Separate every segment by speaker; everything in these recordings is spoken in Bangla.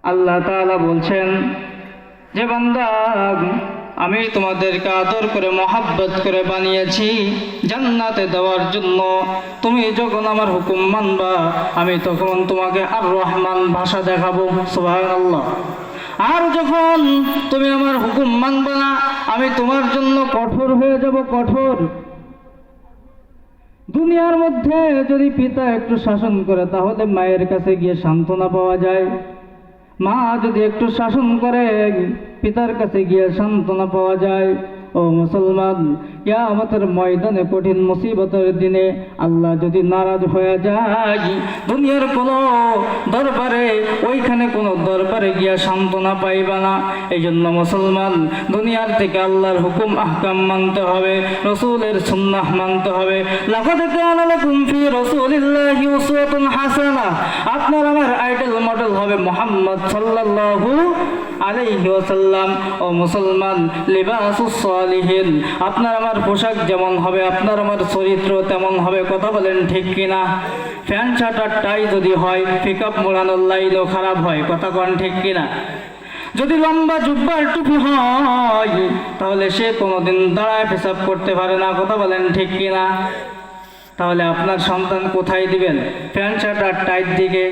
Speaker 1: আল্লাহ তাআলা বলছেন যে বান্দা, আমি তোমাদেরকে আদর করে মহাব্বত করে বানিয়েছি জান্নাতে দেওয়ার জন্য। তুমি যখন আমার হুকুম মানবা, আমি তখন তোমাকে আর রহমান ভাষা দেখাবো। সুবহানাল্লাহ। আর যখন তুমি আমার হুকুম মানবা না, আমি তোমার জন্য কঠোর হয়ে যাব, কঠোর। দুনিয়ার মধ্যে যদি পিতা একটু শাসন করে, তাহলে মায়ের কাছে গিয়ে সান্ত্বনা পাওয়া যায়। মা যদি একটু শাসন করে, পিতার কাছে গিয়ে সান্ত্বনা পাওয়া যায়। ও মুসলমান, কিয়ামতের ময়দানে কঠিন মুসিবতের দিনে আল্লাহ যদি নারাজ হয়ে যায়, দুনিয়ার কোনো দরবারে, ওইখানে কোনো দরবারে গিয়া সান্ত্বনা পাইবা না। এই জন্য মুসলমান, দুনিয়ার থেকে আল্লাহর হুকুম আহকাম মানতে হবে, রসুলের সুন্নাহ মানতে হবে। লাকাদ কানা লাকুম ফি রাসূলিল্লাহি উসওয়াতুন হাসানাহ। আপনার আমার আইডল মডেল হবে মুহাম্মদ সাল্লাল্লাহু আলাইহি ওয়াসাল্লাম। ও মুসলমান, লিবাসুস সালিহিন, আপনার আমার পোশাক যেমন হবে, আপনার আমার চরিত্র তেমন হবে। কথা বলেন ঠিক কিনা? প্যান্ট শার্ট আর টাই যদি হয়, পিকআপ মোড়ানোর লাইনও খারাপ হয়। কথা কন ঠিক কিনা? যদি লম্বা জুব্বার টুপি হয়, তাহলে সে কোনোদিন দাঁড়ায় পেশাব করতে পারে না। কথা বলেন ঠিক কিনা? তাহলে আপনার সন্তান কোথায় দিবেন? প্যান্ট শার্ট আর টাইট দিকে,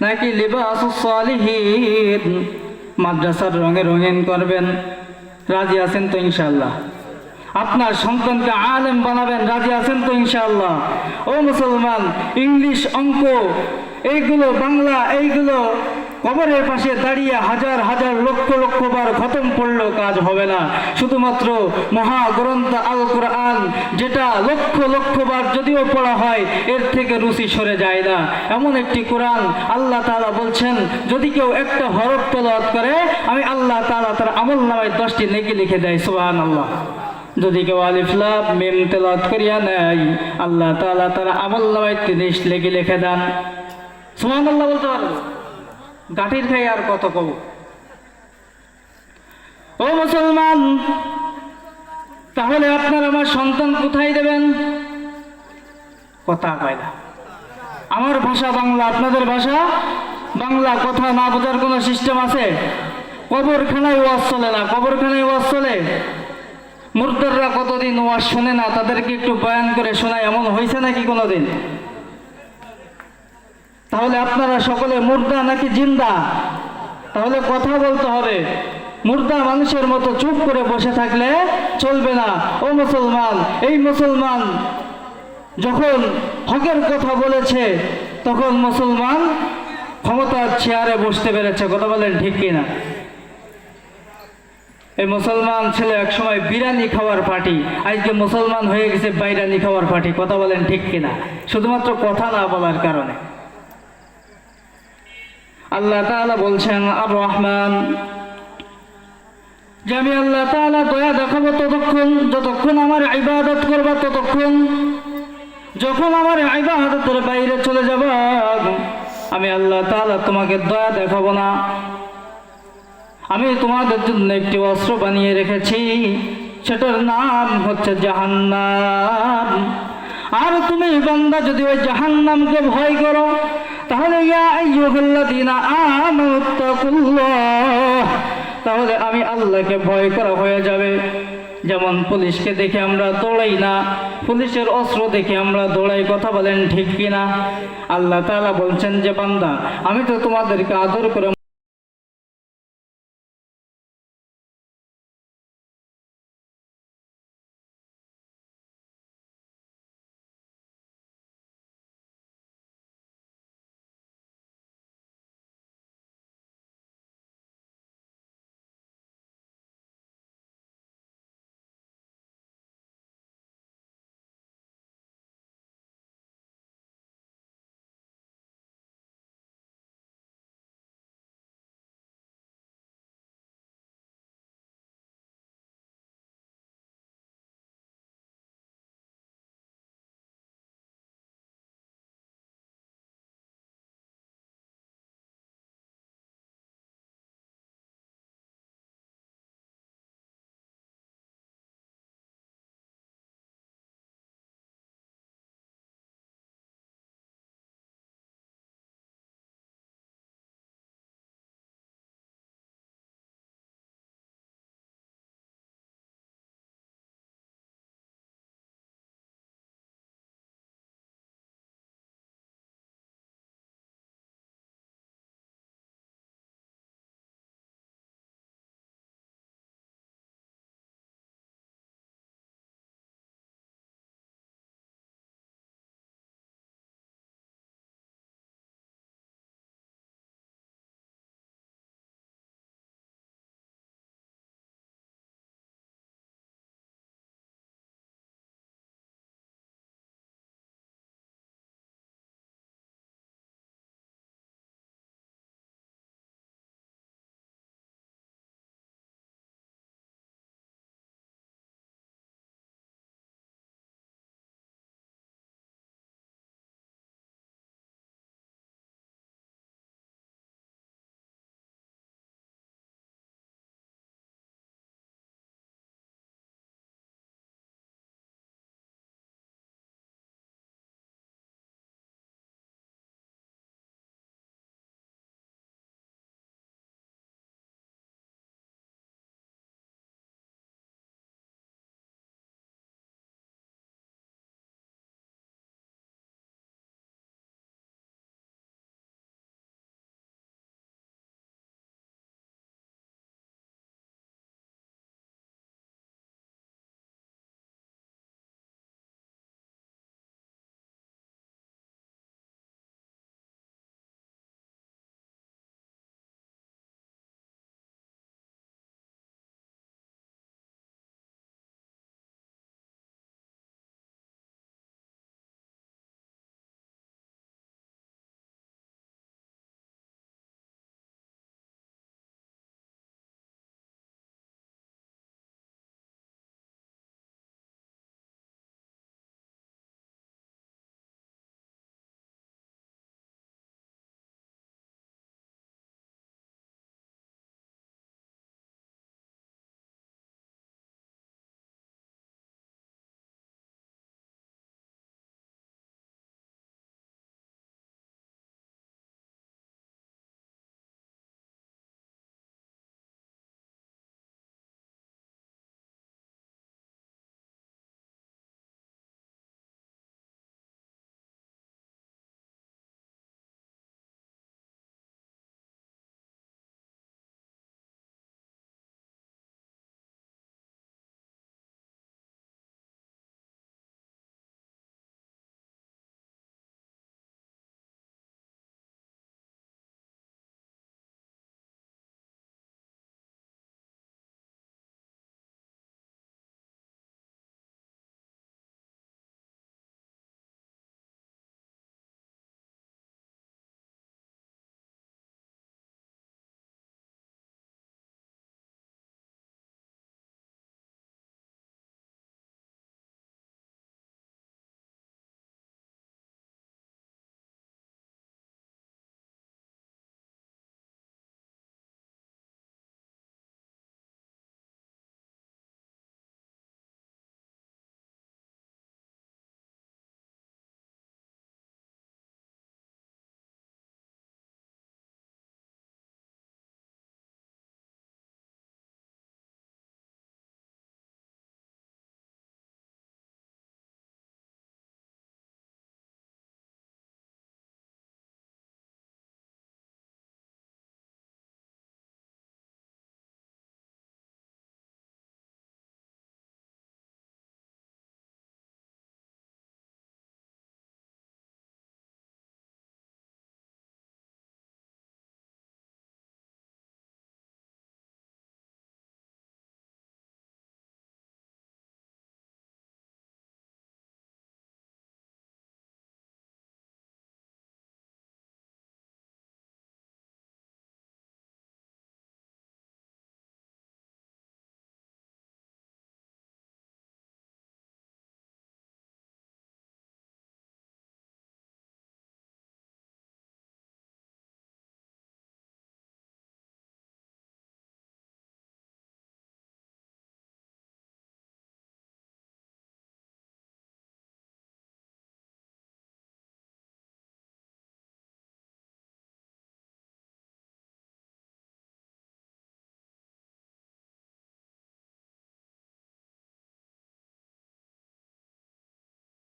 Speaker 1: নাকি লিবাসুস সালিহিন মাদ্রাসার রঙে রঙিন করবেন? রাজি আছেন তো ইনশাআল্লাহ? আপনার সন্তানকে আলেম বানাবেন, রাজি আছেন তো ইনশাআল্লাহ? ও মুসলমান, ইংলিশ, অঙ্ক, এইগুলো, বাংলা, এইগুলো কবরের পাশে দাঁড়িয়ে হাজার হাজার লক্ষ লক্ষ বার খতম পড়লেও কাজ হবে না। শুধুমাত্র মহাগ্রন্থ আল কোরআন, যেটা লক্ষ লক্ষ বার যদিও পড়া হয়, এর থেকে রুচি সরে যায় না। এমন একটি কোরআন, আল্লাহ তাআলা বলছেন, যদি কেউ একটা হরফ তেলাওয়াত করে, আমি আল্লাহ তাআলা তার আমলনামায় 10টি নেকি লিখে দেয়। সুবহানাল্লাহ। যদি কেউ আলিফ লাম মিম তেলাওয়াত করিয়া নেয়, আল্লাহ তাআলা তার আমলনামায় 30 নেকি লিখে দেন। সুবহানাল্লাহ বলতে পারবো? গাঠির খাই আর কত কব। ও মুসলমান, তাহলে আপনার আমার সন্তান কোথায় দেবেন? কথা কয় না। আমার ভাষা বাংলা, আপনাদের ভাষা বাংলা। কথা না বোঝার কোনো সিস্টেম আছে? কবরখানায় ওয়াজ চলে না? কবরখানায় ওয়াজ চলে? মুর্দাররা কতদিন ওয়াজ শোনে না, তাদেরকে একটু বয়ান করে শোনায়, এমন হয়েছে নাকি কোনোদিন? তাহলে আপনারা সকলে মুর্দা নাকি জিন্দা? তাহলে কথা বলতে হবে। মুর্দা মানুষের মতো চুপ করে বসে থাকলে চলবে না। ও মুসলমান, এই মুসলমান যখন হকের কথা বলেছে, তখন মুসলমান ক্ষমতার চেয়ারে বসতে পেরেছে। কথা বলেন ঠিক কিনা? এই মুসলমান ছেলে একসময় বিরিয়ানি খাওয়ার পার্টি, আজকে মুসলমান হয়ে গেছে বাইরানি খাওয়ার পার্টি। কথা বলেন ঠিক কিনা? শুধুমাত্র কথা না বলার কারণে। আল্লাহ তাআলা বলছেন আর রহমান, যে আমি আল্লাহ তাআলা দয়া দেখাবো ততক্ষণ, যতক্ষণ আমার ইবাদত করবা ততক্ষণ। যখন আমার ইবাদতের বাইরে চলে যাব, আমি আল্লাহ তাআলা তোমাকে দয়া দেখাবো না। আমি তোমাদের জন্য একটি অস্ত্র বানিয়ে রেখেছি, সেটার নাম হচ্ছে জাহান্নাম। আর তুমি বান্দা যদি ওই জাহান্নামকে ভয় করো, তাহলে ইয়া আইয়ুহাল্লাযীনা আমানুত্তাকুল্লাহ, তাহলে আমি আল্লাহকে ভয় করা হয়ে যাবে। যেমন পুলিশকে দেখে আমরা দৌড়াই না, পুলিশের অস্ত্র দেখে আমরা দৌড়াই। কথা বলেন ঠিক কিনা? আল্লাহ তাআলা বলছেন যে বান্দা, আমি তো তোমাদেরকে আদর করে